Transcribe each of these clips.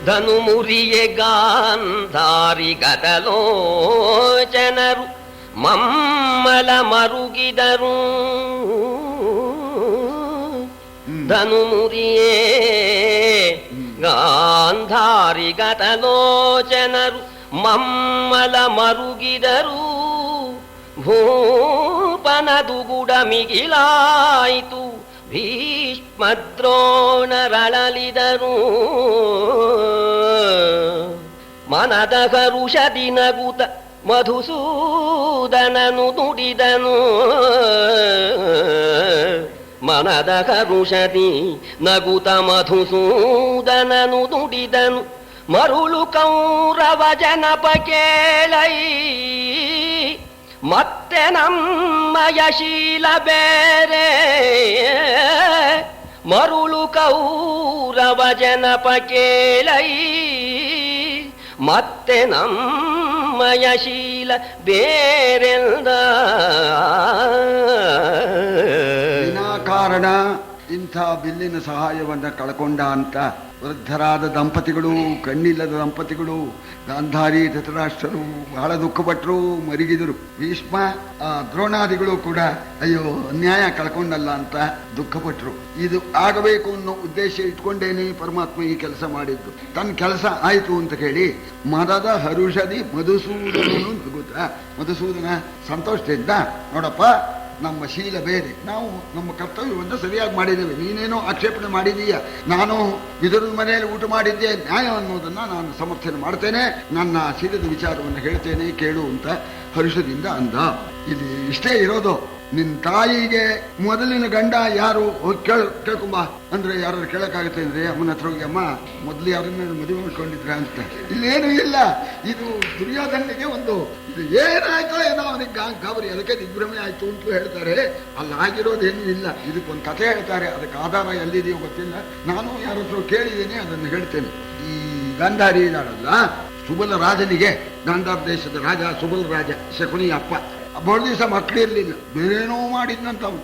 ಧನು ಮುರಿಯೆ ಗಾಂಧಾರಿ ಗದಲೋಚನರು ಮಮ್ಮಲ ಮರುಗಿದರು. ಧನು ಮುರಿಯೇ ಗಾಂಧಾರಿ ಗದಲೋಚನರು ಮಮ್ಮಲ ಮರುಗಿದರು. ಭೂಪನದುಗುಡ ಮಿಗಿಲಾಯಿತು ಭೀಷ್ಮದ್ರೋಣರಳಲಿದರು. ಮನದ ಹರುಷದಿ ನಗುತ ಮಧುಸೂದನನು ನುಡಿದನು. ಮನದ ಹರುಷದಿ ನಗುತ ಮಧುಸೂದನನು ನುಡಿದನು. ಮರುಳು ಕೌರವ ಜನಪ ಕೇಳೈ ಮತ್ತೆ ನಮ್ಮಯ ಶೀಲ ಬೇರೆ. ಮರುಳು ಕೌರವ ಜನಪ ಕೇಳೈ ಮತ್ತೆ ನಮ್ಮಯ ಶೀಲ ಬೇರೆಂದ. ವಿನಾಕಾರಣ ಇಂಥ ಬಿಲ್ಲಿನ ಸಹಾಯವನ್ನ ಕಳ್ಕೊಂಡ ಅಂತ ವೃದ್ಧರಾದ ದಂಪತಿಗಳು, ಕಣ್ಣಿಲ್ಲದ ದಂಪತಿಗಳು, ಗಾಂಧಾರಿ ಧೃತರಾಷ್ಟ್ರರು ಬಹಳ ದುಃಖಪಟ್ಟರು, ಮರಿಗಿದರು. ಭೀಷ್ಮ ದ್ರೋಣಾದಿಗಳು ಕೂಡ ಅಯ್ಯೋ ಅನ್ಯಾಯ ಕಳ್ಕೊಂಡಲ್ಲ ಅಂತ ದುಃಖಪಟ್ಟರು. ಇದು ಆಗಬೇಕು ಅನ್ನೋ ಉದ್ದೇಶ ಇಟ್ಕೊಂಡೇನೆ ಪರಮಾತ್ಮ ಈ ಕೆಲಸ ಮಾಡಿದ್ದು. ತನ್ನ ಕೆಲಸ ಆಯ್ತು ಅಂತ ಹೇಳಿ ಮದದ ಹರುಷದಿ ಮಧುಸೂದನನು ನಗುತ್ತ, ಮಧುಸೂದನ ಸಂತೋಷದಿಂದ ನೋಡಪ್ಪ ನಮ್ಮ ಶೀಲ ಬೇರೆ, ನಾವು ನಮ್ಮ ಕರ್ತವ್ಯವನ್ನು ಸರಿಯಾಗಿ ಮಾಡಿದ್ದೇವೆ, ನೀನೇನೋ ಆಕ್ಷೇಪಣೆ ಮಾಡಿದೀಯ, ನಾನು ವಿದುರದ ಮನೆಯಲ್ಲಿ ಊಟ ಮಾಡಿದ್ದೆ ನ್ಯಾಯ ಅನ್ನೋದನ್ನ ನಾನು ಸಮರ್ಥನೆ ಮಾಡ್ತೇನೆ, ನನ್ನ ಶೀಲದ ವಿಚಾರವನ್ನು ಹೇಳ್ತೇನೆ ಕೇಳು ಅಂತ ಹರುಷದಿಂದ ಅಂದ. ಇಲ್ಲಿ ಇಷ್ಟೇ ಇರೋದು. ನಿನ್ ತಾಯಿಗೆ ಮೊದಲಿನ ಗಂಡ ಯಾರು ಕೇಳ್ಕೊಂಬ ಅಂದ್ರೆ ಯಾರು ಕೇಳಕ್ಕಾಗುತ್ತೆ ಅಂದ್ರೆ ಅಮ್ಮನ ಹತ್ರ ಹೋಗಿ ಅಮ್ಮ ಮೊದಲು ಯಾರನ್ನ ಮದುವೆ ಮಾಡ್ಕೊಂಡಿದ್ರ ಅಂತ. ಇಲ್ಲೇನು ಇಲ್ಲ. ಇದು ದುರ್ಯೋಧನಿಗೆ ಒಂದು ಇದು ಏನಾಯ್ತೋ ಏನೋ ಅವನಿಗೆ ಗಾಬರಿ, ಅದಕ್ಕೆ ದಿಗ್ಭ್ರಮೆ ಆಯ್ತು ಅಂತ ಹೇಳ್ತಾರೆ. ಅಲ್ಲಾಗಿರೋದೇನು ಇಲ್ಲ. ಇದಕ್ಕೊಂದು ಕಥೆ ಹೇಳ್ತಾರೆ, ಅದಕ್ಕೆ ಆಧಾರ ಎಲ್ಲಿದೆಯೋ ಗೊತ್ತಿಲ್ಲ. ನಾನು ಯಾರ ಹತ್ರ ಕೇಳಿದ್ದೀನಿ, ಅದನ್ನು ಹೇಳ್ತೇನೆ. ಈ ಗಾಂಧಾರಿ ಇದ್ದಾಳಲ್ಲ, ಸುಬಲ ರಾಜನಿಗೆ, ಗಾಂಧಾರ ದೇಶದ ರಾಜ ಸುಬಲ ರಾಜ, ಶಕುನಿ ಅಪ್ಪ, ಬಹಳ ದಿವಸ ಮಕ್ಕಳಿರ್ಲಿಲ್ಲ, ಬೇರೇನೋ ಮಾಡಿದ್ನಂತ ಅವನು.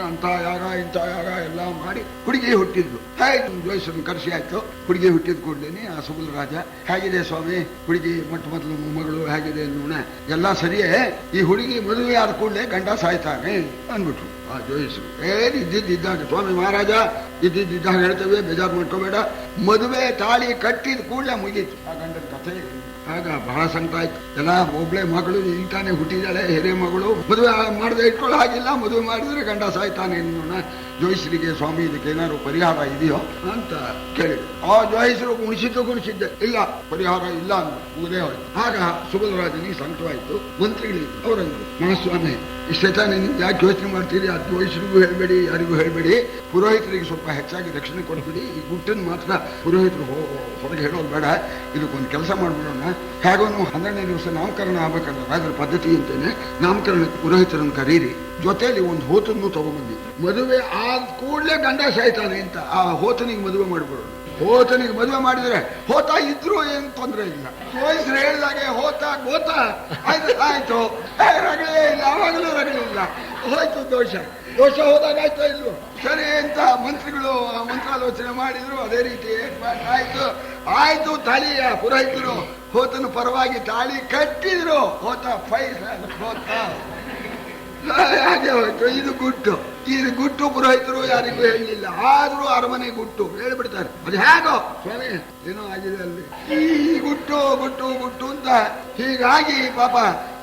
ಅಂತ ಯಾಗ ಇಂಥ ಯಾಗ ಎಲ್ಲ ಮಾಡಿ ಹುಡುಗಿ ಹುಟ್ಟಿದ್ಲು. ಆಯ್ತು, ಜೋಯಿಸನ್ನು ಕರೆಸಿ ಆಯ್ತು. ಹುಡುಗಿ ಹುಟ್ಟಿದ ಕೂಡಲೇನೆ ಆ ಸುಬಲ ರಾಜ, ಹೇಗಿದೆ ಸ್ವಾಮಿ ಹುಡುಗಿ ಮೊಟ್ಟ ಮೊದಲು ಮಗಳು ಹೇಗಿದೆ ನೋಣ, ಎಲ್ಲ ಸರಿಯೇ, ಈ ಹುಡುಗಿ ಮದುವೆ ಆದ ಕೂಡಲೇ ಗಂಡ ಸಾಯ್ತಾನೆ ಅಂದ್ಬಿಟ್ರು. ಆ ಜೋಯಿಸರು ಇದ್ದಿದ್ದಾಗ ಸ್ವಾಮಿ ಮಹಾರಾಜ ಇದ್ದಿದ್ದಾಗ ಹೇಳ್ತೇವೆ, ಬೇಜಾರು ಮಾಡ್ಕೋಬೇಡ, ಮದುವೆ ತಾಳಿ ಕಟ್ಟಿದ ಕೂಡಲೇ ಮುಗೀತು ಆ ಗಂಡನ ಕಥೆ. ಆಗ ಬಹಳ ಸಂಕಟ ಆಯ್ತು. ಎಲ್ಲ ಒಬ್ಳೆ ಮಗಳು ಈಗ ತಾನೇ ಹುಟ್ಟಿದಾಳೆ, ಹಿರೇ ಮಗಳು, ಮದುವೆ ಮಾಡದೆ ಇಟ್ಕೊಳ್ಳೋ ಹಾಗಿಲ್ಲ, ಮದುವೆ ಮಾಡಿದ್ರೆ ಗಂಡ ಸಾಯ್ತಾನೆ ಅನ್ನೋಣ. ಜೋಯಿಸರಿಗೆ ಸ್ವಾಮಿ ಇದಕ್ಕೆ ಏನಾದ್ರು ಪರಿಹಾರ ಇದೆಯೋ ಅಂತ ಕೇಳಿದ್ರು. ಆ ಜೋಯಿಸರು ಗುಣಿಸಿದ್ದೆ, ಇಲ್ಲ ಪರಿಹಾರ ಇಲ್ಲ ಅಂದ್ರು, ಮುಗದೇ ಹೋಯ್ತು. ಆಗ ಸುಬಲರಾಜನಿಗೆ ಸಂಕಟವಾಯ್ತು. ಮಂತ್ರಿಗಳಿದ್ರು, ಅವರಂದ್ರು ಮಹಾಸ್ವಾಮಿ ಇಷ್ಟೇ ತಾನೇ, ನೀವು ಯಾಕೆ ಯೋಚನೆ ಮಾಡ್ತೀರಿ, ಆ ಜೋಯಿಸರಿಗೂ ಹೇಳ್ಬೇಡಿ, ಯಾರಿಗೂ ಹೇಳ್ಬೇಡಿ, ಪುರೋಹಿತರಿಗೆ ಸ್ವಲ್ಪ ಹೆಚ್ಚಾಗಿ ರಕ್ಷಣೆ ಕೊಡ್ಬಿಡಿ, ಈ ಗುಟ್ಟನ್ನು ಮಾತ್ರ ಪುರೋಹಿತರು ಹೊರಗೆ ಹೇಳೋದು ಬೇಡ, ಇದಕ್ಕೊಂದು ಕೆಲಸ ಮಾಡ್ಬಿಡೋಣ. ಹೇಗೋ 12ನೇ ದಿವಸ ನಾಮಕರಣ ಆಗ್ಬೇಕಲ್ಲ, ರಾಜರ ಪದ್ಧತಿ ಅಂತೇನೆ, ನಾಮಕರಣಕ್ಕೆ ಪುರೋಹಿತರನ್ನು ಕರೀರಿ, ಜೊತೆಯಲ್ಲಿ ಒಂದು ಹೋತನ್ನು ತಗೊಂಡ್ಬಂದಿ, ಮದುವೆ ಆದ ಕೂಡಲೇ ಗಂಡ ಸಾಯ್ತಾನೆ ಅಂತ ಆ ಹೋತನಿಗೆ ಮದುವೆ ಮಾಡ್ಬಿಡೋಣ. ಹೋತನಿಗೆ ಮದುವೆ ಮಾಡಿದ್ರೆ ಹೋತ ಇದ್ರು ಏನು ತೊಂದರೆ ಇಲ್ಲ. ಜೋಯಿಸ್ರು ಹೇಳಿದಾಗೆ ಹೋತ ಗೋತ ಆಯ್ತು, ರಗಳೇ ಇಲ್ಲ, ಆವಾಗಲೂ ರಗಳಿಲ್ಲ, ಹೋಯ್ತು ದೋಷ ಹೋದಾಗ ಆಯ್ತು ಇಲ್ವೋ ಸರಿ ಅಂತ ಮಂತ್ರಿಗಳು ಮಂತ್ರಾಲೋಚನೆ ಮಾಡಿದ್ರು. ಅದೇ ರೀತಿ ಆಯ್ತು ತಾಳಿಯ ಪುರೋಹಿತರು ಹೋತನ ಪರವಾಗಿ ತಾಳಿ ಕಟ್ಟಿದ್ರು. ಹೋತ ಹೋತ ಹಾಗೆ ಹೋಯ್ತು. ಇದು ಗುಟ್ಟು ಪುರೋಹಿತರು ಯಾರಿಗೂ ಹೇಳಲಿಲ್ಲ, ಆದ್ರೂ ಅರಮನೆ ಗುಟ್ಟು ಹೇಳ್ಬಿಡ್ತಾರೆ. ಅದು ಹೇಗೋ ಸ್ವಾಮಿ ಏನೋ ಆಗಿದೆ ಅಲ್ಲಿ, ಈ ಗುಟ್ಟು ಅಂತ ಹೀಗಾಗಿ ಪಾಪ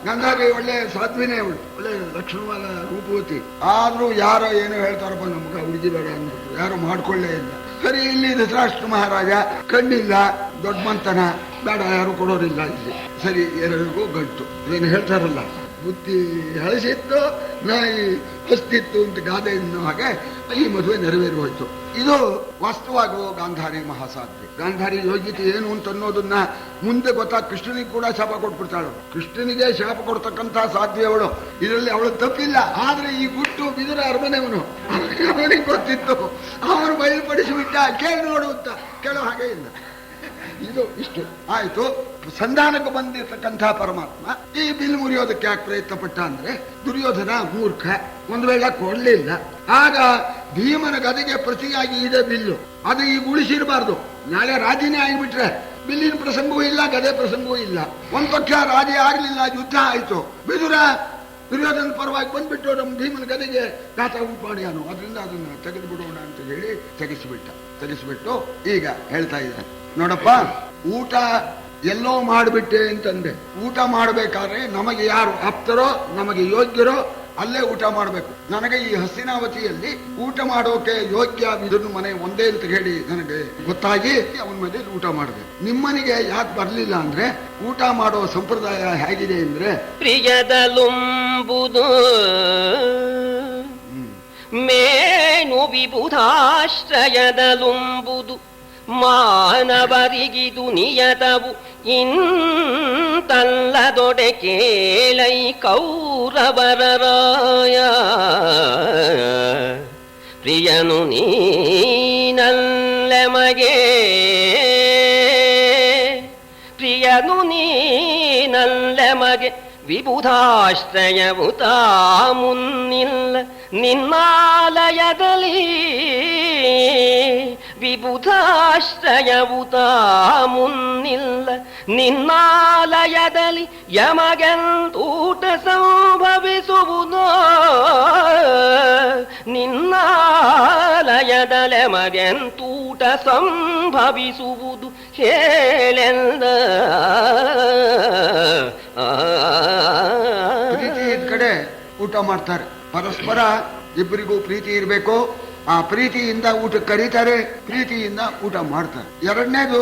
ಗಂಗಾಗೆ ಒಳ್ಳೆ ಸಾಧ್ವಿನೇ ಅವಳು, ಒಳ್ಳೆ ಲಕ್ಷಣವಾದ ರೂಪವತಿ. ಆದ್ರೂ ಯಾರೋ ಏನೋ ಹೇಳ್ತಾರಪ್ಪ, ನಮ್ಗೆ ಹುಡುಗಿ ಬೇಡ ಅಂದ್ಬಿಟ್ಟು ಯಾರು ಮಾಡ್ಕೊಳ್ಳೇ ಇಲ್ಲ. ಸರಿ, ಇಲ್ಲಿ ಧೃತರಾಷ್ಟ್ರ ಮಹಾರಾಜ ಕಣ್ಣಿಲ್ಲ, ದೊಡ್ಡ ಮಂತನ ಬೇಡ, ಯಾರು ಕೊಡೋರಿಲ್ಲ ಇಲ್ಲಿ. ಸರಿ, ಎಲ್ಲರಿಗೂ ಗಂಟು. ಏನು ಹೇಳ್ತಾರಲ್ಲ, ಬುದ್ಧಿ ಹಳಸಿತ್ತು ನಾಯಿ ಹಸ್ತಿತ್ತು ಅಂತ ಗಾದೆ ಅನ್ನೋ ಹಾಗೆ ಈ ಮದುವೆ ನೆರವೇರಿ ಹೋಯ್ತು. ಇದು ವಾಸ್ತವಾಗುವ ಗಾಂಧಾರಿ ಮಹಾಸಾಧ್ವಿ. ಗಾಂಧಾರಿ ಯೋಗ್ಯತೆ ಏನು ಅಂತ ಅನ್ನೋದನ್ನ ಮುಂದೆ ಗೊತ್ತಾಗ ಕೃಷ್ಣನಿಗೆ ಕೂಡ ಶಾಪ ಕೊಟ್ಬಿಡ್ತಾಳು. ಕೃಷ್ಣನಿಗೆ ಶಾಪ ಕೊಡ್ತಕ್ಕಂಥ ಸಾಧ್ವಿ ಅವಳು, ಇದರಲ್ಲಿ ಅವಳು ತಪ್ಪಿಲ್ಲ. ಆದ್ರೆ ಈ ಗುಟ್ಟು ಬಿದುರ ಅರಮನೆಯವನು, ಅವನಿಗೆ ಗೊತ್ತಿತ್ತು, ಅವನು ಬಯಲುಪಡಿಸಿಬಿಟ್ಟ. ಕೇಳಿ ನೋಡು ಅಂತ ಕೇಳೋ ಹಾಗೆ ಇಲ್ಲ. ಇದು ಇಷ್ಟು ಆಯ್ತು. ಸಂಧಾನಕ್ಕೆ ಬಂದಿರತಕ್ಕಂಥ ಪರಮಾತ್ಮ ಈ ಬಿಲ್ ಮುರಿಯೋದಕ್ಕೆ ಯಾಕೆ ಪ್ರಯತ್ನ ಪಟ್ಟ ಅಂದ್ರೆ, ದುರ್ಯೋಧನ ಮೂರ್ಖ, ಒಂದು ವೇಳೆ ಕೊಡ್ಲಿಲ್ಲ, ಆಗ ಭೀಮನ ಗದೆಗೆ ಪ್ರತಿಯಾಗಿ ಇದೆ ಬಿಲ್ಲು, ಅದು ಈಗ ಉಳಿಸಿರಬಾರ್ದು, ನಾಳೆ ರಾಜಿನೇ ಆಗಿಬಿಟ್ರೆ ಬಿಲ್ಲಿನ ಪ್ರಸಂಗವೂ ಇಲ್ಲ, ಗದೆ ಪ್ರಸಂಗವೂ ಇಲ್ಲ. ಒಂದ್ ಪಕ್ಷ ರಾಜಿ ಆಗ್ಲಿಲ್ಲ, ಯುದ್ಧ ಆಯ್ತು. ದುರ್ಯೋಧನ ಪರವಾಗಿ ಬಂದ್ಬಿಟ್ಟು ನಮ್ಮ ಭೀಮನ ಗದೆಗೆ ಗಾತ ಉಂಟಾಡ್ಯಾನು, ಅದರಿಂದ ಅದನ್ನ ತೆಗೆದು ಬಿಡೋಣ ಅಂತ ಹೇಳಿ ತೆಗೆಸಿಬಿಟ್ಟು ಈಗ ಹೇಳ್ತಾ ಇದ್ದಾರೆ, ನೋಡಪ್ಪ ಊಟ ಎಲ್ಲೋ ಮಾಡಿಬಿಟ್ಟೆ ಅಂತಂದೆ. ಊಟ ಮಾಡಬೇಕಾದ್ರೆ ನಮಗೆ ಯಾರು ಆಪ್ತರೋ, ನಮಗೆ ಯೋಗ್ಯರೋ ಅಲ್ಲೇ ಊಟ ಮಾಡಬೇಕು. ನನಗೆ ಈ ಹಸ್ತಿನಾವತಿಯಲ್ಲಿ ಊಟ ಮಾಡೋಕೆ ಯೋಗ್ಯ ಇದನ್ನು ಮನೆ ಒಂದೇ ಅಂತ ಹೇಳಿ ನನಗೆ ಗೊತ್ತಾಗಿ ಅವನ ಮನೆಯಲ್ಲಿ ಊಟ ಮಾಡಬೇಕು. ನಿಮ್ಮನಿಗೆ ಯಾಕೆ ಬರ್ಲಿಲ್ಲ ಅಂದ್ರೆ, ಊಟ ಮಾಡೋ ಸಂಪ್ರದಾಯ ಹೇಗಿದೆ ಅಂದ್ರೆ, ಪ್ರಿಯದಲುಂಬುದು ಮೇನು ವಿಬುಧಾಶ್ರಯದಲುಂಬುದು ಮಾನವರಿಗಿದು ನಿಯತವು ಇಂತಲ್ಲದೊಡೆ ಕೇಳೈ ಕೌರವರರಾಯ. ಪ್ರಿಯನು ನೀನಲ್ಲೆಮಗೆ, ಪ್ರಿಯನು ನೀನಲ್ಲೆಮಗೆ ವಿಬುಧಾಶ್ರಯವು ತಾ ಮುನ್ನಿಲ್ಲ ನಿನ್ನಾಲಯದಲ್ಲಿ. ವಿಬುಧಾಶ್ರಯವು ತಾ ಮುನ್ನಿಲ್ಲ ನಿನ್ನಾಲಯದಲ್ಲಿ. ಯಮಗೆಂತೂಟ ಸಂಭವಿಸುವುದೋ ನಿನ್ನಾಲಯದಲ್ಲಿ, ಯಮಗೆಂತೂಟ ಸಂಭವಿಸುವುದು ಹೇಳೆಂದ. ಪ್ರೀತಿ ಕಡೆ ಊಟ ಮಾಡ್ತಾರೆ, ಪರಸ್ಪರ ಇಬ್ಬರಿಗೂ ಪ್ರೀತಿ ಇರಬೇಕು. ಆ ಪ್ರೀತಿಯಿಂದ ಊಟಕ್ಕೆ ಕರೀತಾರೆ, ಪ್ರೀತಿಯಿಂದ ಊಟ ಮಾಡ್ತಾರೆ. ಎರಡನೇದು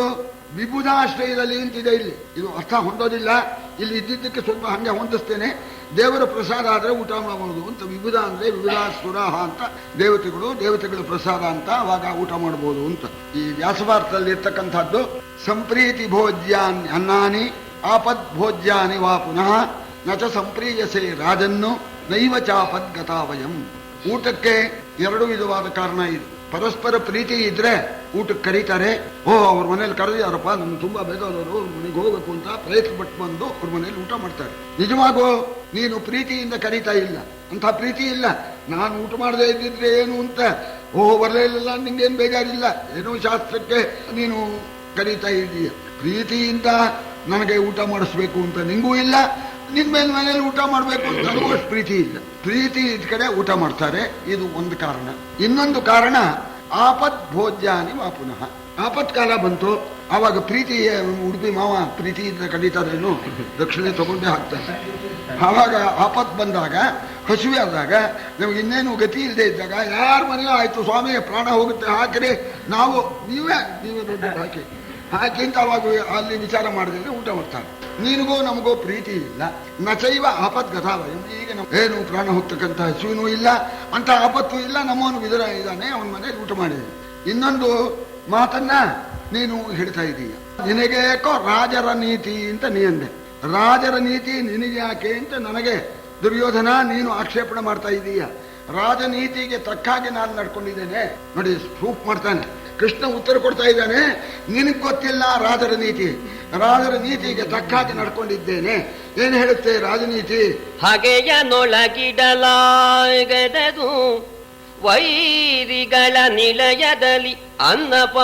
ವಿಬುಧಾಶ್ರಯದಲ್ಲಿ ಅಂತಿದೆ. ಇದು ಅರ್ಥ ಹೊಂದೋದಿಲ್ಲ, ಇಲ್ಲಿ ಇದ್ದಿದ್ದಕ್ಕೆ ಸ್ವಲ್ಪ ಹಂಗೆ ಹೊಂದಿಸ್ತೇನೆ. ದೇವರ ಪ್ರಸಾದ ಆದ್ರೆ ಊಟ ಮಾಡಬಹುದು ಅಂತ. ವಿಬುಧ ಅಂದ್ರೆ ವಿಬುಧಾಸುರಹ ಅಂತ ದೇವತೆಗಳ ಪ್ರಸಾದ ಅಂತ, ಅವಾಗ ಊಟ ಮಾಡಬಹುದು ಅಂತ. ಈ ವ್ಯಾಸಭಾರತದಲ್ಲಿ ಇರ್ತಕ್ಕಂಥದ್ದು ಸಂಪ್ರೀತಿ ಭೋಜ್ಯಾನಿ ಅನ್ನಾನಿ ಆಪದ್ ಭೋಜ್ಯಾನಿ ವಾ ಪುನಃ ನಚ ಸಂಪ್ರೀಯಸೆ ರಾಜನ್ನು ನೈವ ಚಾಪದ್ಗತಾವಯಂ. ಊಟಕ್ಕೆ ಎರಡು ವಿಧವಾದ ಕಾರಣ ಇದೆ. ಪರಸ್ಪರ ಪ್ರೀತಿ ಇದ್ರೆ ಊಟಕ್ಕೆ ಕರೀತಾರೆ. ಅವ್ರ ಮನೇಲಿ ಕರೆದಿಯಾರಪ್ಪ, ನಮ್ಗೆ ತುಂಬಾ ಬೇಕಾದವರು, ಅವ್ರ ಮನೆಗೆ ಹೋಗ್ಬೇಕು ಅಂತ ಪ್ರಯತ್ನ ಪಟ್ಟು ಬಂದು ಅವ್ರ ಮನೇಲಿ ಊಟ ಮಾಡ್ತಾರೆ. ನಿಜವಾಗೂ ನೀನು ಪ್ರೀತಿಯಿಂದ ಕರೀತಾ ಇಲ್ಲ, ಅಂತ ಪ್ರೀತಿ ಇಲ್ಲ. ನಾನು ಊಟ ಮಾಡದೇ ಇದ್ದಿದ್ರೆ ಏನು ಅಂತ ಬರಲೇ ಇಲ್ಲ, ನಿಂಗೇನು ಬೇಜಾರಿಲ್ಲ, ಏನೋ ಶಾಸ್ತ್ರಕ್ಕೆ ನೀನು ಕರೀತಾ ಇದ್ದೀಯ. ಪ್ರೀತಿಯಿಂದ ನನಗೆ ಊಟ ಮಾಡಿಸ್ಬೇಕು ಅಂತ ನಿಂಗೂ ಇಲ್ಲ, ನಿನ್ ಮೇಲೆ ಮನೇಲಿ ಊಟ ಮಾಡ್ಬೇಕು ಅಂತ ನನಗೂ ಅಷ್ಟು ಪ್ರೀತಿ ಇಲ್ಲ. ಪ್ರೀತಿ ಇದ್ ಕಡೆ ಊಟ ಮಾಡ್ತಾರೆ, ಇದು ಒಂದು ಕಾರಣ. ಇನ್ನೊಂದು ಕಾರಣ ಆಪತ್ ಭೋಜ್ಯಾನಿ ವಾ ಪುನಃ. ಆಪತ್ಕಾಲ ಬಂತು, ಆವಾಗ ಪ್ರೀತಿ ಉಡುಪಿ ಮಾವ ಪ್ರೀತಿಯಿಂದ ಕರೀತಾರೇನು, ದಕ್ಷಿಣೆ ತಗೊಂಡೇ ಹಾಕ್ತಾರೆ. ಆವಾಗ ಆಪತ್ ಬಂದಾಗ, ಹಸುವೆ ಆದಾಗ, ನಮ್ಗೆ ಇನ್ನೇನು ಗತಿ ಇಲ್ಲದೆ ಇದ್ದಾಗ, ಯಾರ ಮನೆಯೋ ಆಯ್ತು ಸ್ವಾಮಿ ಪ್ರಾಣ ಹೋಗುತ್ತೆ ಹಾಕಿರಿ, ನೀವೇ ದುಡ್ಡು ಹಾಕಿ ಅಂತ ಅವಾಗ ಅಲ್ಲಿ ವಿಚಾರ ಮಾಡಿದ್ರೆ ಊಟ ಮಾಡ್ತಾರೆ. ನಿನಗೂ ನಮಗೂ ಪ್ರೀತಿ ಇಲ್ಲ. ನಚೈವ ಆಪತ್ ಗತಾವಯಂ. ಈಗ ಏನು ಪ್ರಾಣ ಹೋಗ್ತಕ್ಕಂಥ ಹಸುವಿನೂ ಇಲ್ಲ, ಅಂತ ಆಪತ್ತು ಇಲ್ಲ. ನಮ್ಮವನು ವಿದುರ ಇದ್ದಾನೆ, ಅವನ ಮನೇಲಿ ಊಟ ಮಾಡಿದೆ. ಇನ್ನೊಂದು ಮಾತನ್ನ ನೀನು ಹೇಳ್ತಾ ಇದೀಯ, ನಿನಗೆ ಯಾಕೋ ರಾಜರ ನೀತಿ ಅಂತ ನೀ ಅಂದೆ. ರಾಜರ ನೀತಿ ನಿನಗೆ ಯಾಕೆ ಅಂತ ನನಗೆ ದುರ್ಯೋಧನ ನೀನು ಆಕ್ಷೇಪಣೆ ಮಾಡ್ತಾ ಇದೀಯ. ರಾಜನೀತಿಗೆ ತಕ್ಕಾಗಿ ನಾನು ನಡ್ಕೊಂಡಿದ್ದೇನೆ ನೋಡಿ, ಪ್ರೂಫ್ ಮಾಡ್ತಾನೆ. ಕೃಷ್ಣ ಉತ್ತರ ಕೊಡ್ತಾ ಇದ್ದಾನೆ, ನಿನಗ್ ಗೊತ್ತಿಲ್ಲ ರಾಜರ ನೀತಿ. ರಾಜರ ನೀತಿಗೆ ತಕ್ಕಾಗಿ ನಡ್ಕೊಂಡಿದ್ದೇನೆ. ಏನ್ ಹೇಳುತ್ತೆ ರಾಜನೀತಿ? ಹಗೆಯನೊಳಗಿಡಲಾಗದು ವೈರಿಗಳ ನಿಲಯದಲ್ಲಿ ಅನ್ನಪಾನಾದಿಗಳ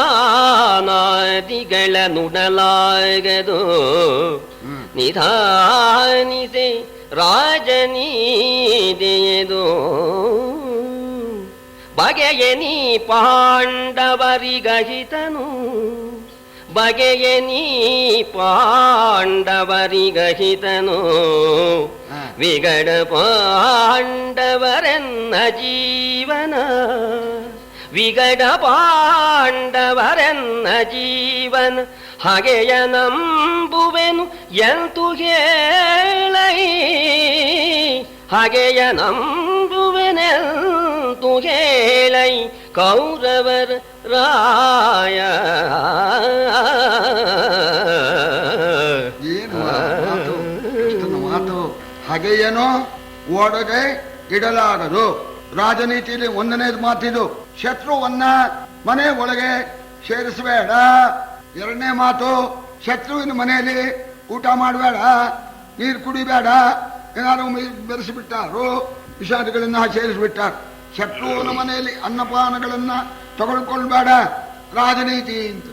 ನುಡಲಾಗದು. ನಿಧಾನಿಸೆ ರಾಜನೀತಿಯದು ಬಗೆಯನಿ ಪಾಂಡವರಿಗಹಿತನು. ಬಗೆಯನಿ ಪಾಂಡವರಿಗಹಿತನು. ವಿಗಡ ಪಾಂಡವರೆನ್ನ ಜೀವನ. ವಿಗಡ ಪಾಂಡವರೆನ್ನ ಜೀವನ. ಹಾಗೆಯ ನಂಬುವೆನು ಎಂತು ಹೇಳೈ. ಹಾಗೆಯ ನಂಬುವೆನೆಂತು ಹೇಳೈ ಕೌರವರ ರಾಯ. ಏನು ಮಾತು? ಹಾಗೆಯೇನೋ ಒಳಗೆ ಇಡಲಾಗದು. ರಾಜನೀತಿಯಲ್ಲಿ ಒಂದನೇದು ಮಾತಿದು, ಶತ್ರುವನ್ನ ಮನೆ ಒಳಗೆ ಸೇರಿಸಬೇಡ. ಎರಡನೇ ಮಾತು, ಶತ್ರುವಿನ ಮನೆಯಲ್ಲಿ ಊಟ ಮಾಡಬೇಡ, ನೀರು ಕುಡಿಬೇಡ. ಏನಾದ್ರು ಬೆರೆಸಿಬಿಟ್ಟಾರು, ವಿಷಾದಗಳನ್ನ ಸೇರಿಸ್ಬಿಟ್ಟಾರ. ಶತ್ರುವಿನ ಮನೆಯಲ್ಲಿ ಅನ್ನಪಾನಗಳನ್ನ ತಗೊಳ್ಕೊಳ್ಬೇಡ. ರಾಜನೀತಿ ಅಂತ.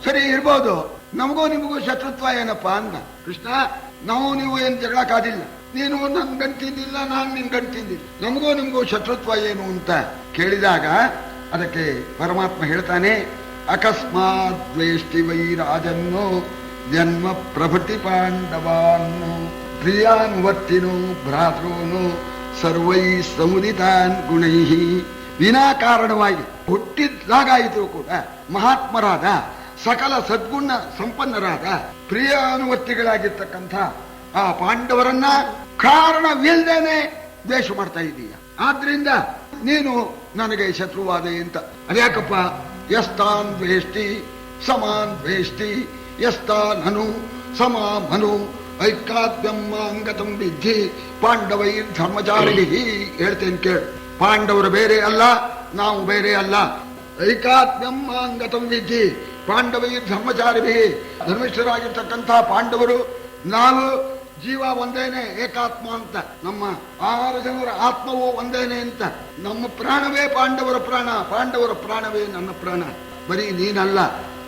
ಸರಿ ಇರ್ಬೋದು, ನಮಗೂ ನಿಮಗೂ ಶತ್ರುತ್ವ ಏನಪ್ಪ ಅಂದ ಕೃಷ್ಣ. ನಾವು ನೀವು ಏನ್ ಜಗಳ ಕಾದಿಲ್ಲ, ನೀನು ನನ್ ಗಂಟು ತಿಂದಿಲ್ಲ, ನಾನು ನಿನ್ ಗಂಟು ತಿಂದಿಲ್ಲ, ನಮಗೂ ನಿಮಗೂ ಶತ್ರುತ್ವ ಏನು ಅಂತ ಕೇಳಿದಾಗ ಅದಕ್ಕೆ ಪರಮಾತ್ಮ ಹೇಳ್ತಾನೆ, ಅಕಸ್ಮಾತ್ ದ್ವೇಷ್ಟಿ ವೈ ರಾಜನ್ನು ಜನ್ಮ ಪ್ರಭೃತಿ ಪಾಂಡವಾನ್ನು ಪ್ರಿಯಾನುವರ್ತಿನು ಭ್ರಾತೃನು ಸರ್ವೈ ಸಮುದಿತಾನ್ ಗುಣೈ. ವಿನಾಕಾರಣವಾಗಿ ಹುಟ್ಟಿದಾಗಾಯಿತು ಕೂಡ ಮಹಾತ್ಮರಾದ ಸಕಲ ಸದ್ಗುಣ ಸಂಪನ್ನರಾದ ಪ್ರಿಯಾನುವರ್ತಿಗಳಾಗಿರ್ತಕ್ಕಂಥ ಆ ಪಾಂಡವರನ್ನ ಕಾರಣವಿಲ್ಲದೇನೆ ದ್ವೇಷ ಮಾಡ್ತಾ ಇದ್ದೀಯ. ಆದ್ರಿಂದ ನೀನು ನನಗೆ ಶತ್ರುವಾದೆ ಅಂತ. ಅದ್ಯಾಕಪ್ಪ? ಯಸ್ತಾನ್ ದ್ವೇಷ್ಟಿ ಸಮಾನ್ ದ್ವೇಷ್ಟಿ ಯಸ್ತಾನನು ಸಮಾಮನು ಐಕಾತ್ಮ್ಯಂಗತಂ ವಿಧಿ ಪಾಂಡವೈರ್ ಧರ್ಮಚಾರಿ. ಹೇಳ್ತೇನೆ ಕೇಳು, ಪಾಂಡವರು ಬೇರೆ ಅಲ್ಲ, ನಾವು ಬೇರೆ ಅಲ್ಲ. ಐಕಾತ್ಮ್ಯಂಗತಂ ವಿಧಿ ಪಾಂಡವೈರ್ ಧರ್ಮಚಾರಿ. ಧರ್ಮಿಷ್ಠರಾಗಿರ್ತಕ್ಕಂಥ ಪಾಂಡವರು ನಾವು ಜೀವ ಒಂದೇನೆ, ಏಕಾತ್ಮ ಅಂತ. ನಮ್ಮ 6 ಜನರ ಆತ್ಮವೂ ಒಂದೇನೆ ಅಂತ. ನಮ್ಮ ಪ್ರಾಣವೇ ಪಾಂಡವರ ಪ್ರಾಣ, ಪಾಂಡವರ ಪ್ರಾಣವೇ ನನ್ನ ಪ್ರಾಣ. ಬರೀ ನೀನಲ್ಲ.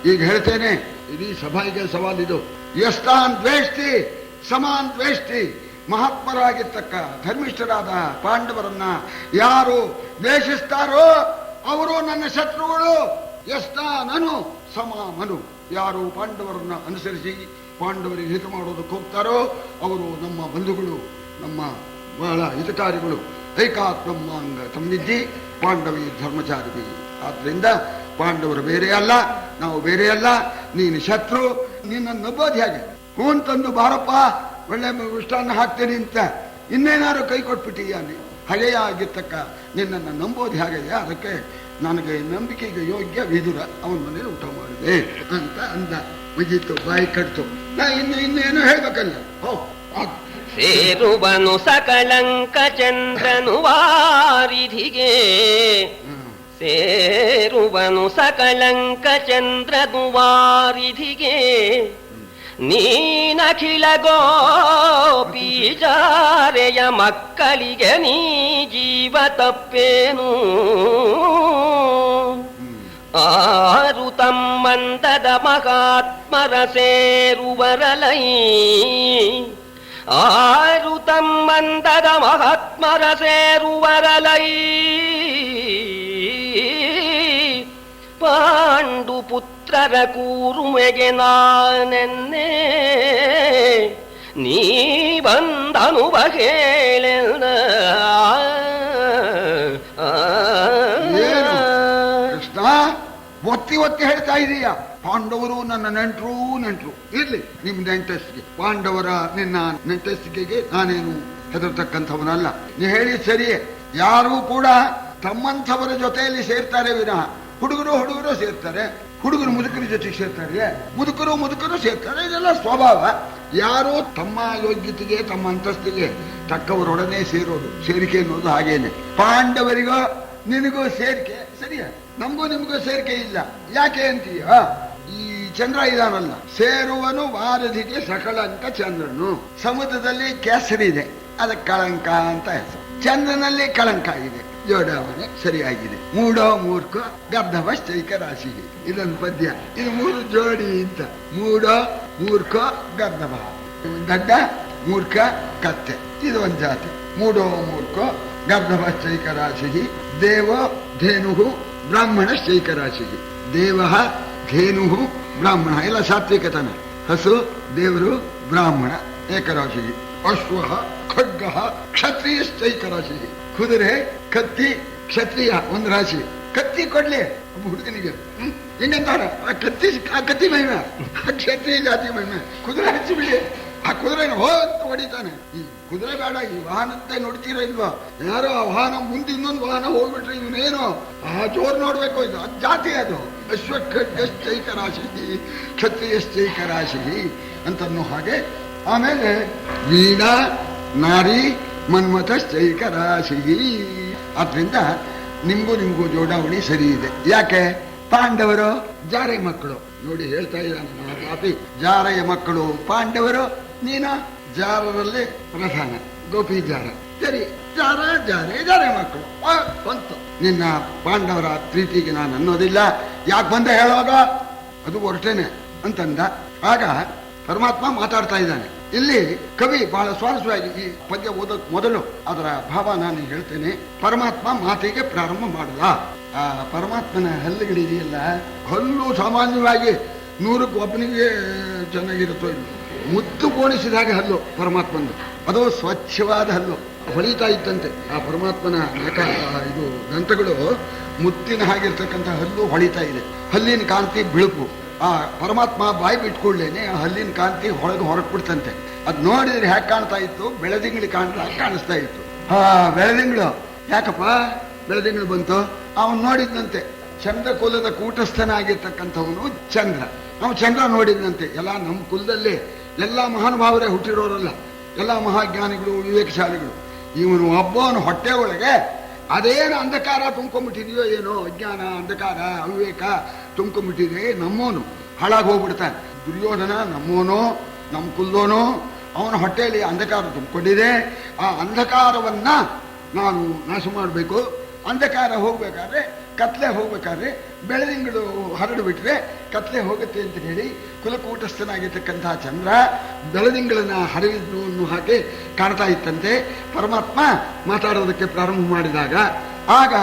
ಈಗ ಹೇಳ್ತೇನೆ, ಇಡೀ ಸಭೆಗೆ ಸವಾಲಿದು. ಯಸ್ತಾನ್ ದ್ವೇಷ್ಟಿ ಸಮಾನ್ ದ್ವೇಷ್ಟಿ. ಮಹಾತ್ಮರಾಗಿರ್ತಕ್ಕ ಧರ್ಮಿಷ್ಠರಾದ ಪಾಂಡವರನ್ನ ಯಾರು ದ್ವೇಷಿಸ್ತಾರೋ ಅವರು ನನ್ನ ಶತ್ರುಗಳು. ಯಸ್ತಾನನು ಸಮಾಮನು. ಯಾರು ಪಾಂಡವರನ್ನ ಅನುಸರಿಸಿ ಪಾಂಡವರಿಗೆ ಹಿತ ಮಾಡೋದಕ್ಕೆ ಹೋಗ್ತಾರೋ ಅವರು ನಮ್ಮ ಬಂಧುಗಳು, ನಮ್ಮ ಬಹಳ ಹಿತಕಾರಿಗಳು. ಐಕಾತ್ಮಂಗ ಸಂವಿಧಿ ಪಾಂಡವಿ ಧರ್ಮಚಾರಿ. ಆದ್ರಿಂದ ಪಾಂಡವರು ಬೇರೆ ಅಲ್ಲ, ನಾವು ಬೇರೆ ಅಲ್ಲ. ನೀನು ಶತ್ರು. ನಿನ್ನ ನಂಬೋದು ಹೇಗೆ? ಹೂನ್ ತಂದು ಬಾರಪ್ಪ ಒಳ್ಳೆ ಉಷ್ಟಾನ್ನ ಹಾಕ್ತೇನೆ ಅಂತ ಇನ್ನೇನಾದ್ರು ಕೈ ಕೊಟ್ಬಿಟ್ಟೀಯ? ಹಳೆಯ ಆಗಿರ್ತಕ್ಕ ನಿನ್ನನ್ನು ನಂಬೋದು ಹೇಗೆಯಾ? ಅದಕ್ಕೆ ನನಗೆ ನಂಬಿಕೆಗೆ ಯೋಗ್ಯ ವಿದುರ ಅವನ ಮನೇಲಿ ಊಟ ಮಾಡಿದೆ ಅಂತ ಅಂದ. ಮುಗೀತು, ಬಾಯಿ ಕಟ್ತು. ನಾ ಇನ್ನೇನು ಹೇಳ್ಬೇಕಲ್ಲ. ಸೇರುವನು ಸಕಲಂಕ ಚಂದ್ರನು ವಾರಿಧಿಗೆ, ಸೇರುವನು ಸಕಲಂಕ ಚಂದ್ರನು ವಾರಿಧಿಗೆ. ನೀನಖಿಲ ಗೋಪೀಜಾರೆಯ ಮಕ್ಕಳಿಗೆ ನೀ ಜೀವ ತಪ್ಪೇನು. ಆರು ತಮ್ಮಂದದ ಮಹಾತ್ಮರ ಸೇರುವರಲೈ, ಆರು ತಮ್ಮಂದದ ಮಹಾತ್ಮರ ಸೇರುವರಲೈ. ಪಾಂಡು ಪುತ್ರರ ಕೂರುಮೆಗೆ ನಾನೆನ್ನೆ, ನೀ ಬಂದನುಭ ಹೇಳೆಲ್ಲ. ಕೃಷ್ಣ, ಒತ್ತಿ ಒತ್ತಿ ಹೇಳ್ತಾ ಇದೀಯ. ಪಾಂಡವರು ನನ್ನ ನೆಂಟ್ರು. ಇರ್ಲಿ, ನಿಮ್ ನೆಂಟಸ್ತಿಗೆ, ಪಾಂಡವರ ನಿನ್ನ ನೆಂಟಸ್ತಿಗೆಗೆ ನಾನೇನು ಹೆದರ್ತಕ್ಕಂಥವನಲ್ಲ. ನೀ ಹೇಳಿ ಸರಿಯೇ. ಯಾರೂ ಕೂಡ ತಮ್ಮಂಥವರ ಜೊತೆಯಲ್ಲಿ ಸೇರ್ತಾರೆ ವಿನಃ ಹುಡುಗರು ಸೇರ್ತಾರೆ, ಹುಡುಗರು ಮುದುಕರ ಜೊತೆಗೆ ಸೇರ್ತಾರೆ, ಮುದುಕರು ಸೇರ್ತಾರೆ. ಇದೆಲ್ಲ ಸ್ವಭಾವ. ಯಾರೋ ತಮ್ಮ ಯೋಗ್ಯತೆಗೆ ತಮ್ಮ ಅಂತಸ್ತಿಗೆ ತಕ್ಕವರೊಡನೆ ಸೇರೋದು, ಸೇರಿಕೆ ಅನ್ನೋದು ಹಾಗೇನೆ. ಪಾಂಡವರಿಗೋ ನಿನಗೂ ಸೇರಿಕೆ ಸರಿಯಾ? ನಮಗೂ ನಿಮಗೂ ಸೇರಿಕೆ ಇಲ್ಲ. ಯಾಕೆ ಅಂತೀಯ? ಈ ಚಂದ್ರ ಇದಾನಲ್ಲ, ಸೇರುವನು ವಾರಧಿಗೆ ಸಕಳಂಕ ಚಂದ್ರನು. ಸಮುದ್ರದಲ್ಲಿ ಕೆಸರಿದೆ, ಅದಕ್ಕೆ ಕಳಂಕ ಅಂತ ಹೆಸರು. ಚಂದ್ರನಲ್ಲಿ ಕಳಂಕ ಇದೆ. ಜೋಡಾವಣೆ ಸರಿಯಾಗಿದೆ. ಮೂಡೋ ಮೂರ್ಖ ಗರ್ಧವ ಚೈಕ ರಾಶಿ. ಇದೊಂದು ಪದ್ಯ. ಇದು 3 ಜೋಡಿ ಅಂತ. ಮೂಡೋ ಮೂರ್ಖ ಗರ್ಧವ, ಗಡ್ಡ ಮೂರ್ಖ ಕತ್ತೆ. ಇದು ಒಂದು ಜಾತಿ. ಮೂಡೋ ಮೂರ್ಖ ಗರ್ಧವ ಚೈಕ ರಾಶಿ. ದೇವ ಧೇನು ಬ್ರಾಹ್ಮಣ ಚೈಕ ರಾಶಿ. ದೇವ ಧೇನು ಬ್ರಾಹ್ಮಣ ಎಲ್ಲ ಸಾತ್ವಿಕತನ. ಹಸು ದೇವರು ಬ್ರಾಹ್ಮಣ ಏಕರಾಶಿ. ಅಶ್ವ ಖಡ್ಗ ಕ್ಷತ್ರಿಯಶ್ಚೈಕ ರಾಶಿ. ಕುದುರೆ ಕತ್ತಿ ಕ್ಷತ್ರಿಯ ಒಂದು ರಾಶಿ. ಕತ್ತಿ ಕೊಡ್ಲಿ ಒಬ್ಬ ಹುಡುಗನಿಗೆ ಹಿಂಗಂತಾರ. ಆ ಕತ್ತಿ ಮಹಿಮೆ, ಆ ಕ್ಷತ್ರಿಯ ಜಾತಿ ಮಹಿಮೆ. ಕುದುರೆ ಹಚ್ಚಿ ಬಿಡಿ, ಆ ಕುದುರೆ ಹೊಡಿತಾನೆ. ಈ ಕುದುರೆ ಬೇಡ, ಈ ವಾಹನத்தை ನೋಡ್ತೀರ ಇಲ್ವಾ? ಯಾರೋ ಆ ವಾಹನ ಮುಂದೆ ಇನ್ನೊಂದು ವಾಹನ ಹೋಗ್ಬಿಟ್ರೆ ಇವನೇನು ಆ ಜೋರ್ ನೋಡ್ಬೇಕು. ಇದು ಜಾತಿ ಅದು. ಅಶ್ವ ಖಡ್ಗಶ್ಚೈಕ ರಾಶಿ ಕ್ಷತ್ರಿಯಶ್ಚೈಕ ರಾಶಿ ಅಂತನ್ನೋ ಹಾಗೆ. ಆಮೇಲೆ ವೀಣಾ ನಾರಿ ಮನ್ಮಥಶ್ಚೈಕ ರಾಶಿ. ಆದ್ರಿಂದ ನಿಮ್ಗೂ ಜೋಡಾವಣಿ ಸರಿ ಇದೆ. ಯಾಕೆ? ಪಾಂಡವರು ಜಾರೆಯ ಮಕ್ಕಳು. ನೋಡಿ ಹೇಳ್ತಾ ಇದ್ದಾನೆ ಜಾರೆಯ ಮಕ್ಕಳು ಪಾಂಡವರು. ನೀನು ಜಾರರಲ್ಲಿ ಪ್ರಧಾನ ಗೋಪಿ ಜಾರ. ಸರಿ ಜಾರೆ ಮಕ್ಕಳು ಬಂತು. ನಿನ್ನ ಪಾಂಡವರ ಪ್ರೀತಿಗೆ ನಾನು ಅನ್ನೋದಿಲ್ಲ, ಯಾಕೆ ಬಂದ ಹೇಳೋಗ, ಅದು ಹೊರಟೇನೆ ಅಂತಂದ. ಆಗ ಪರಮಾತ್ಮ ಮಾತಾಡ್ತಾ ಇದ್ದಾನೆ. ಇಲ್ಲಿ ಕವಿ ಬಹಳ ಸ್ವಾರಸ್ಯವಾಗಿ ಈ ಪದ್ಯ ಓದೋಕ್ ಮೊದಲು ಅದರ ಭಾವ ನಾನು ಹೇಳ್ತೇನೆ. ಪರಮಾತ್ಮ ಮಾತಿಗೆ ಪ್ರಾರಂಭ ಮಾಡಲ್ಲ. ಆ ಪರಮಾತ್ಮನ ಹಲ್ಲುಗಳಿದೆಯಲ್ಲ, ಹಲ್ಲು ಸಾಮಾನ್ಯವಾಗಿ 100ಕ್ಕೆ ಒಬ್ಬನಿಗೆ ಚೆನ್ನಾಗಿರುತ್ತೋ ಇಲ್ಲ, ಮುತ್ತು ಕೋಣಿಸಿದಾಗ ಹಲ್ಲು ಪರಮಾತ್ಮಂದು, ಅದು ಸ್ವಚ್ಛವಾದ ಹಲ್ಲು ಹೊಳಿತಾ ಇತ್ತಂತೆ. ಆ ಪರಮಾತ್ಮನ ಇದು ದಂತಗಳು ಮುತ್ತಿನ ಹಾಗಿರ್ತಕ್ಕಂಥ ಹಲ್ಲು ಹೊಳಿತಾ ಇದೆ. ಹಲ್ಲಿನ ಕಾಂತಿ ಬಿಳುಪು. ಆ ಪರಮಾತ್ಮ ಬಾಯಿ ಬಿಟ್ಕೊಳ್ಳೇನೆ ಆ ಹಲ್ಲಿನ ಕಾಂತಿ ಹೊರಟ್ಬಿಡ್ತಂತೆ. ಅದ್ ನೋಡಿದ್ರೆ ಹ್ಯಾಕ್ ಕಾಣ್ತಾ ಇತ್ತು, ಬೆಳದಿಂಗ್ಳಿ ಕಾಣಿಸ್ತಾ ಇತ್ತು. ಬೆಳದಿಂಗಳು ಯಾಕಪ್ಪ ಬೆಳದಿಂಗಳು ಬಂತು? ಅವನು ನೋಡಿದ್ನಂತೆ ಚಂದ್ರ ಕುಲದ ಕೂಟಸ್ಥನಾಗಿರ್ತಕ್ಕಂಥವನು ಚಂದ್ರ. ಅವನು ಚಂದ್ರ ನೋಡಿದ್ನಂತೆ. ಎಲ್ಲ ನಮ್ಮ ಕುಲದಲ್ಲಿ ಎಲ್ಲ ಮಹಾನುಭಾವರೇ ಹುಟ್ಟಿರೋರಲ್ಲ, ಎಲ್ಲ ಮಹಾಜ್ಞಾನಿಗಳು, ವಿವೇಕಶಾಲಿಗಳು. ಇವನು ಒಬ್ಬವನು ಹೊಟ್ಟೆ ಒಳಗೆ ಅದೇನು ಅಂಧಕಾರ ತುಂಬ್ಕೊಂಡ್ಬಿಟ್ಟಿದೆಯೋ ಏನೋ, ಅಜ್ಞಾನ, ಅಂಧಕಾರ, ಅವಿವೇಕ ತುಂಬ್ಕೊಂಡ್ಬಿಟ್ಟಿದೆ. ನಮ್ಮೋನು ಹಾಳಾಗಿ ಹೋಗ್ಬಿಡ್ತಾನೆ. ದುರ್ಯೋಧನ ನಮ್ಮೋನು, ನಮ್ಮ ಕುಲ್ಲೋನು, ಅವನ ಹೊಟ್ಟೆಯಲ್ಲಿ ಅಂಧಕಾರ ತುಂಬಿಕೊಂಡಿದೆ. ಆ ಅಂಧಕಾರವನ್ನ ನಾನು ನಾಶ ಮಾಡಬೇಕು. ಅಂಧಕಾರ ಹೋಗ್ಬೇಕಾದ್ರೆ, ಕತ್ಲೆ ಹೋಗ್ಬೇಕಾದ್ರೆ ಬೆಳದಿಂಗಳು ಹರಡು ಬಿಟ್ರೆ ಕತ್ಲೆ ಹೋಗುತ್ತೆ ಅಂತ ಹೇಳಿ ಕುಲಕೂಟಸ್ಥನಾಗಿರ್ತಕ್ಕಂತಹ ಚಂದ್ರ ಬೆಳದಿಂಗಳನ್ನ ಹರಿವನ್ನು ಹಾಕಿ ಕಾಣ್ತಾ ಇತ್ತಂತೆ. ಪರಮಾತ್ಮ ಮಾತಾಡೋದಕ್ಕೆ ಪ್ರಾರಂಭ ಮಾಡಿದಾಗ ಆಗ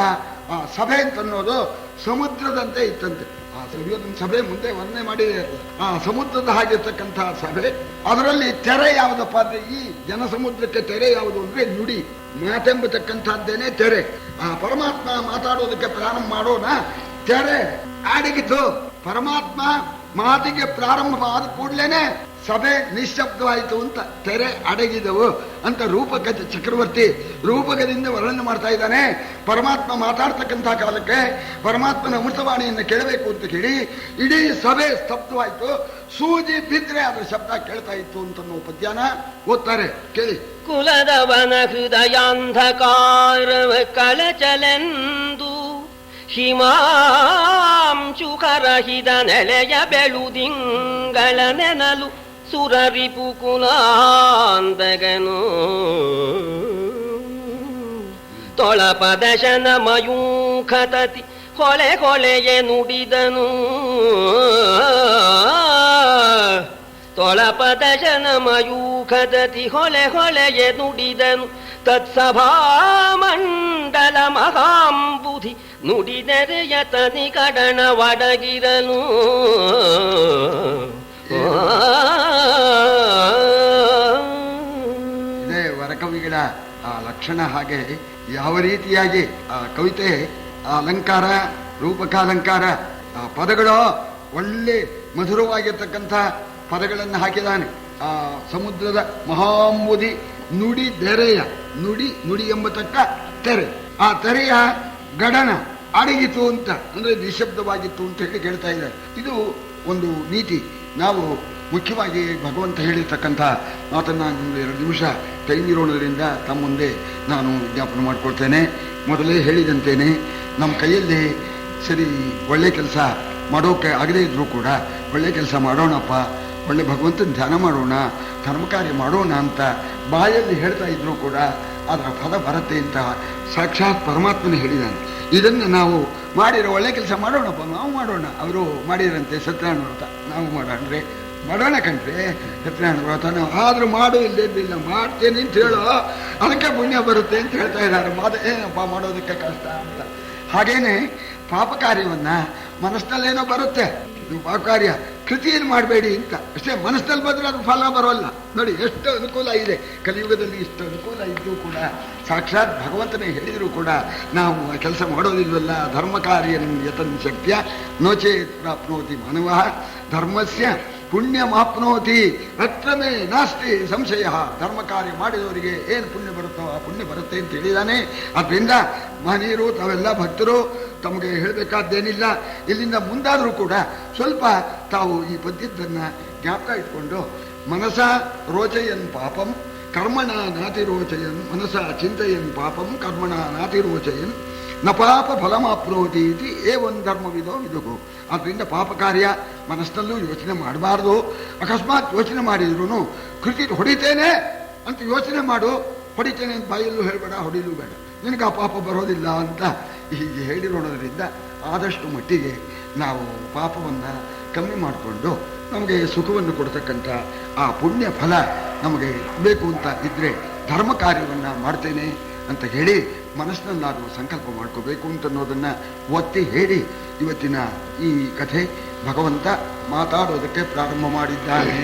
ಆ ಸಭೆ ಅಂತನ್ನೋದು ಸಮುದ್ರದಂತೆ ಇತ್ತಂತೆ. ಆ ಸಭೆ ಮುಂದೆ ವರ್ಣನೆ ಮಾಡಿದೆ. ಆ ಸಮುದ್ರದ ಹಾಗಿರ್ತಕ್ಕಂತಹ ಸಭೆ, ಅದರಲ್ಲಿ ತೆರೆ ಯಾವುದಪ್ಪ ಅಂದ್ರೆ, ಈ ಜನಸಮುದ್ರಕ್ಕೆ ತೆರೆ ಯಾವುದು ಅಂದ್ರೆ ನುಡಿ, ಮಾತೆಂಬತಕ್ಕಂಥದ್ದೇನೆ ತೆರೆ. ಆ ಪರಮಾತ್ಮ ಮಾತಾಡೋದಕ್ಕೆ ಪ್ರಾರಂಭ ಮಾಡೋಣ, ತೆರೆ ಅಡಗಿತು. ಪರಮಾತ್ಮ ಮಾತಿಗೆ ಪ್ರಾರಂಭ ಆದ ಕೂಡ್ಲೇನೆ ಸಭೆ ನಿಶ್ಶಬ್ದವಾಯಿತು ಅಂತ, ತೆರೆ ಅಡಗಿದವು ಅಂತ ರೂಪಕ ಚಕ್ರವರ್ತಿ ರೂಪಕದಿಂದ ವರ್ಣನೆ ಮಾಡ್ತಾ ಇದ್ದಾನೆ. ಪರಮಾತ್ಮ ಮಾತಾಡ್ತಕ್ಕಂಥ ಕಾಲಕ್ಕೆ ಪರಮಾತ್ಮನ ಅಮೃತವಾಣಿಯನ್ನು ಕೇಳಬೇಕು ಅಂತ ಕೇಳಿ ಇಡೀ ಸಭೆ ಸ್ತಬ್ಧವಾಯಿತು. ಸೂಜಿ ಬಿದ್ರೆ ಅದರ ಶಬ್ದ ಕೇಳ್ತಾ ಇತ್ತು ಅಂತ ಪದ್ಯನ ಓದ್ತಾರೆ, ಕೇಳಿ. ಕುಲದವನ ಹೃದಯಾಂಧಕಾರವ ಕಳಚಲೆಂದು ಹಿಮಾಂಶುಕರಹಿದ ನೆಲೆಯ ಬೆಳುದಿಂಗಳ ನೆನಲು ಸುರರಿಪು ಕುಲಾಂತಗನು ತೊಳಪದಶನ ಮಯೂಖತತಿ ಹೊಳೆ ಹೊಳೆಯೇ ನುಡಿದನು. ತೊಳಪದಶನ ಮಯೂಖದತಿ ಹೊಳೆ ಹೊಳೆಯೇ ನುಡಿದನು. ತತ್ಸಭಾಮಂಡಲ ಮಹಾಂಬುಧಿ ನುಡಿದೆರೆಯ ತನಿ ಕಡಣ ಒಡಗಿರನು. ಇದೇ ವರಕವಿಗಳ ಆ ಲಕ್ಷಣ. ಹಾಗೆ ಯಾವ ರೀತಿಯಾಗಿ ಆ ಕವಿತೆ, ಆ ಅಲಂಕಾರ, ರೂಪಕಾಲಂಕಾರ, ಆ ಪದಗಳು ಒಳ್ಳೆ ಮಧುರವಾಗಿರ್ತಕ್ಕಂಥ ಪದಗಳನ್ನು ಹಾಕಿದಾನೆ. ಆ ಸಮುದ್ರದ ಮಹಾಂಬುಧಿ ನುಡಿ ತೆರೆಯ, ನುಡಿ ಎಂಬತಕ್ಕ ತೆರೆ, ಆ ತೆರೆಯ ಗಡನ ಅಡಗಿತು ಅಂತ ಅಂದ್ರೆ ನಿಶಬ್ದವಾಗಿತ್ತು ಅಂತ ಹೇಳಿ ಕೇಳ್ತಾ ಇದ್ದಾರೆ. ಇದು ಒಂದು ನೀತಿ. ನಾವು ಮುಖ್ಯವಾಗಿ ಭಗವಂತ ಹೇಳಿರ್ತಕ್ಕಂಥ ಮಾತನ್ನ 2 ನಿಮಿಷ ಟೈಮ್ ಇರೋದ್ರಿಂದ ತಮ್ಮ ಮುಂದೆ ನಾನು ವಿಜ್ಞಾಪನೆ ಮಾಡ್ಕೊಳ್ತೇನೆ. ಮೊದಲೇ ಹೇಳಿದಂತೇನೆ, ನಮ್ಮ ಕೈಯಲ್ಲಿ ಸರಿ ಒಳ್ಳೆ ಕೆಲಸ ಮಾಡೋಕೆ ಆಗದೇ ಇದ್ರೂ ಕೂಡ ಒಳ್ಳೆ ಕೆಲಸ ಮಾಡೋಣಪ್ಪ, ಒಳ್ಳೆ ಭಗವಂತನ ಧ್ಯಾನ ಮಾಡೋಣ, ಧರ್ಮ ಕಾರ್ಯ ಮಾಡೋಣ ಅಂತ ಬಾಯಲ್ಲಿ ಹೇಳ್ತಾ ಇದ್ರು ಕೂಡ ಅದರ ಫಲ ಬರುತ್ತೆ ಅಂತ ಸಾಕ್ಷಾತ್ ಪರಮಾತ್ಮನೇ ಹೇಳಿದ್ದಾನೆ. ಇದನ್ನು ನಾವು ಮಾಡಿರೋ ಒಳ್ಳೆ ಕೆಲಸ ಮಾಡೋಣಪ್ಪ, ನಾವು ಮಾಡೋಣ. ಅವರು ಮಾಡಿದ್ರಂತೆ ಸತ್ಯನಾರಾಯಣ ವ್ರತ, ನಾವು ಮಾಡೋಣ ಕಣ್ರಿ ಸತ್ಯನಾರಾಯಣ ವ್ರತ. ನಾವು ಆದ್ರೂ ಮಾಡು, ಇಲ್ಲೇನಿಲ್ಲ ಮಾಡ್ತೇನೆ ಅಂತ ಹೇಳೋ, ಅದಕ್ಕೆ ಪುಣ್ಯ ಬರುತ್ತೆ ಅಂತ ಹೇಳ್ತಾ ಇದ್ದಾರೆ. ಏನಪ್ಪ ಮಾಡೋದಕ್ಕೆ ಕಷ್ಟ ಅಂತ. ಹಾಗೇನೆ ಪಾಪ ಕಾರ್ಯವನ್ನ ಮನಸ್ಸಿನಲ್ಲೇನೋ ಬರುತ್ತೆ, ಇದು ಪಾಪ ಕಾರ್ಯ ಕೃತಿಯಲ್ಲಿ ಮಾಡಬೇಡಿ ಅಂತ ಅಷ್ಟೇ. ಮನಸ್ಸಿನಲ್ಲಿ ಬಂದ್ರೆ ಅದು ಫಲ ಬರೋಲ್ಲ. ನೋಡಿ ಎಷ್ಟು ಅನುಕೂಲ ಇದೆ ಕಲಿಯುಗದಲ್ಲಿ. ಇಷ್ಟು ಅನುಕೂಲ ಇದ್ದು ಕೂಡ ಸಾಕ್ಷಾತ್ ಭಗವಂತನೇ ಹೇಳಿದ್ರು ಕೂಡ ನಾವು ಕೆಲಸ ಮಾಡೋದಿಲ್ವಲ್ಲ. ಧರ್ಮ ಕಾರ್ಯ ಯತನ್ ಶಕ್ತಿಯ ನೋಚೇತ್ ಪ್ರಾಪ್ನೋತಿ ಮಾನವ ಧರ್ಮಸ್ಯ ಪುಣ್ಯ ಮಾಪ್ನೋತಿ ಅತ್ರಮೇ ನಾಸ್ತಿ ಸಂಶಯ. ಧರ್ಮ ಕಾರ್ಯ ಮಾಡಿದವರಿಗೆ ಏನು ಪುಣ್ಯ ಬರುತ್ತೋ ಆ ಪುಣ್ಯ ಬರುತ್ತೆ ಅಂತ ಹೇಳಿದಾನೆ. ಅದರಿಂದ ಮಹನೀಯರು ತಾವೆಲ್ಲ ಭಕ್ತರು ತಮಗೆ ಹೇಳಬೇಕಾದ್ದೇನಿಲ್ಲ. ಇಲ್ಲಿಂದ ಮುಂದಾದರೂ ಕೂಡ ಸ್ವಲ್ಪ ತಾವು ಈ ಪದ್ಯದನ್ನ ಜ್ಞಾಪಕ ಇಟ್ಕೊಂಡು, ಮನಸ ರೋಚಯನ್ ಪಾಪಂ ಕರ್ಮಣ ನಾತಿ ರೋಚಯನ್, ಮನಸ ಚಿಂತೆಯನ್ ಪಾಪಂ ಕರ್ಮಣ ನಾತಿ ರೋಚಯನ್ ನ ಪಾಪ ಫಲಮಾಪ್ನೋತಿ ಇತಿ ಏವನ್ ಧರ್ಮವಿದೋ ವಿದುಗು. ಆದ್ದರಿಂದ ಪಾಪ ಕಾರ್ಯ ಮನಸ್ಸಿನಲ್ಲೂ ಯೋಚನೆ ಮಾಡಬಾರ್ದು. ಅಕಸ್ಮಾತ್ ಯೋಚನೆ ಮಾಡಿದ್ರು ಕೃತಿ ಹೊಡಿತೇನೆ ಅಂತ ಯೋಚನೆ ಮಾಡು, ಹೊಡಿತೇನೆ ಅಂತ ಬಾಯಲ್ಲೂ ಹೇಳಬೇಡ, ಹೊಡಿಲೂ ಬೇಡ, ನಿನಗೆ ಆ ಪಾಪ ಬರೋದಿಲ್ಲ ಅಂತ ಹೀಗೆ ಹೇಳಿರೋದ್ರಿಂದ ಆದಷ್ಟು ಮಟ್ಟಿಗೆ ನಾವು ಪಾಪವನ್ನು ಕಮ್ಮಿ ಮಾಡಿಕೊಂಡು ನಮಗೆ ಸುಖವನ್ನು ಕೊಡ್ತಕ್ಕಂಥ ಆ ಪುಣ್ಯ ಫಲ ನಮಗೆ ಬೇಕು ಅಂತ ಇದ್ದರೆ ಧರ್ಮ ಕಾರ್ಯವನ್ನು ಮಾಡ್ತೇನೆ ಅಂತ ಹೇಳಿ ಮನಸ್ಸಿನಲ್ಲಾದರೂ ಸಂಕಲ್ಪ ಮಾಡ್ಕೋಬೇಕು ಅಂತನ್ನೋದನ್ನು ಒತ್ತಿ ಹೇಳಿ ಇವತ್ತಿನ ಈ ಕಥೆ ಭಗವಂತ ಮಾತಾಡೋದಕ್ಕೆ ಪ್ರಾರಂಭ ಮಾಡಿದ್ದಾನೆ.